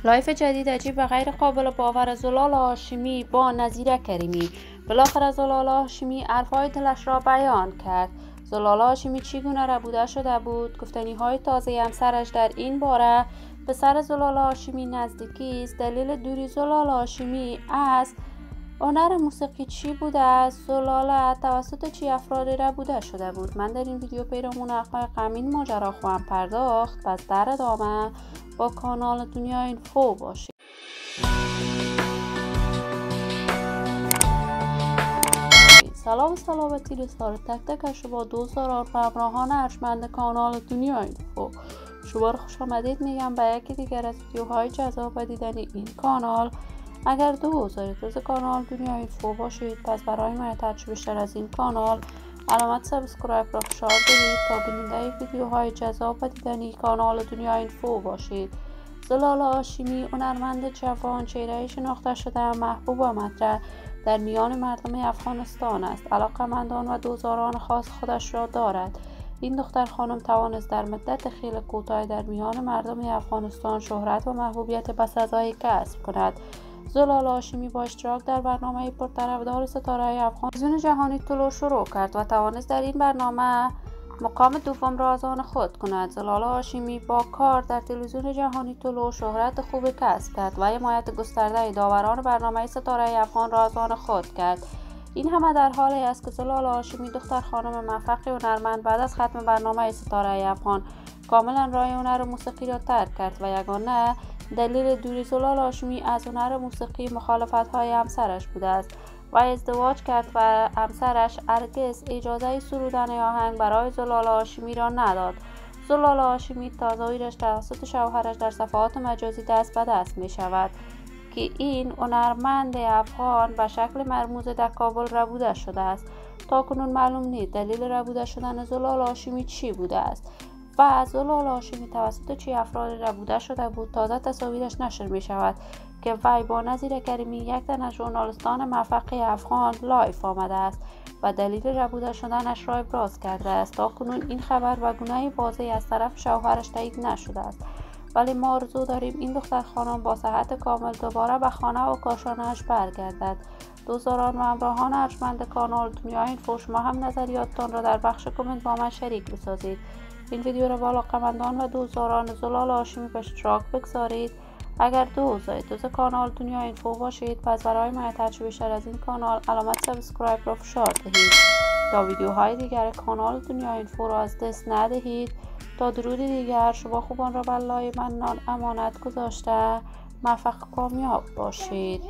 لایف جدید عجیب و غیر قابل باور زلال هاشمی با نظیر کریمی. بالاخره زلال هاشمی حرفهای دلش را بیان کرد. زلال هاشمی چگونه ربوده شده بود؟ گفتنی‌های تازه همسرش در این باره پسر زلال هاشمی نزدیکی است. دلیل دوری زلال هاشمی از هنر موسیقی چی بوده است؟ زلاله توسط چی افرادی ربوده شده بود؟ من در این ویدیو پیرامون حقایق همین ماجرا خواهم پرداخت. پس در ادامه با کانال دنیا اینفو باشید. سلام سلامتی دوستان تک تک شما دوستان و همراهان ارجمند کانال دنیا اینفو، شما رو خوش آمدید میگم به یکی دیگر از ویدیوهای جذاب و دیدنی این کانال. اگر دوست کانال دنیا اینفو باشید، پس برای حمایت بیشتر از این کانال علامت سابسکرایب را فشار بدید تا بیننده ویدیوهای جذاب و دیدنی کانال دنیا اینفو باشید. زلال هاشمی هنرمند جوان، چهره شناخته شده، محبوب و مطرح در میان مردم افغانستان است. علاقه‌مندان و دوستداران خاص خودش را دارد. این دختر خانم توانست در مدت خیلی کوتاه در میان مردم افغانستان شهرت و محبوبیت بسزایی کسب کند. زلال هاشمی با اشتراک در برنامه پرطرفدار ستاره افغان تلویزیون جهانی طلوع شروع کرد و توانست در این برنامه مقام دوم را از آن خود کند. زلال هاشمی با کار در تلویزیون جهانی طلوع شهرت خوبی کسب کرد و حمایت گسترده داوران برنامه ستاره افغان را از آن خود کرد. این همه در حالی است که زلال هاشمی دختر خانم موفق هنرمند بعد از ختم برنامه ستاره افغان کاملا راه هنر موسیقی را ترک کرد و یگانه دلیل دوری زلال هاشمی از هنر موسیقی مخالفت‌های همسرش بوده است و ازدواج کرد و همسرش هرگز اجازه سرودن آهنگ برای زلال هاشمی را نداد. زلال هاشمی تصاویرش توسط شوهرش در صفحات مجازی دست به دست می شود که این هنرمند افغان به شکل مرموز در کابل ربوده شده است. تا کنون معلوم نیست دلیل ربوده شدن زلال هاشمی چی بوده است و زلال هاشمی توسط چه افرادی ربوده شده بود. تازه تصاویرش نشر می شود که وی با نظیر کریمی، یک تن از ژورنالیستان موفق افغان، لایف آمده است و دلیل ربوده شدنش را ابراز کرده است. تا کنون این خبر به گونه واضحی از طرف شوهرش تایید نشده است، ولی ما آرزو داریم این دختر خانم با صحت کامل دوباره به خانه و کاشانه‌اش برگردد. دوستداران و همراهان ارجمند کانال دنیا اینفو، شما هم نظریاتتان را در بخش کامنت با من شریک بسازید. این ویدیو را با علاقه‌مندان و دوستداران زلال هاشمی به اشتراک بگذارید. اگر دوست کانال دنیا اینفو باشید، پس برای حمایت بیشتر از این کانال علامت سابسکرایب را فشار دهید تا ویدیوهای دیگر کانال دنیا اینفو را از دست ندهید. تا درود دیگر، شما خوبان را به الله منان امانت گذاشته موفق کامیاب باشید.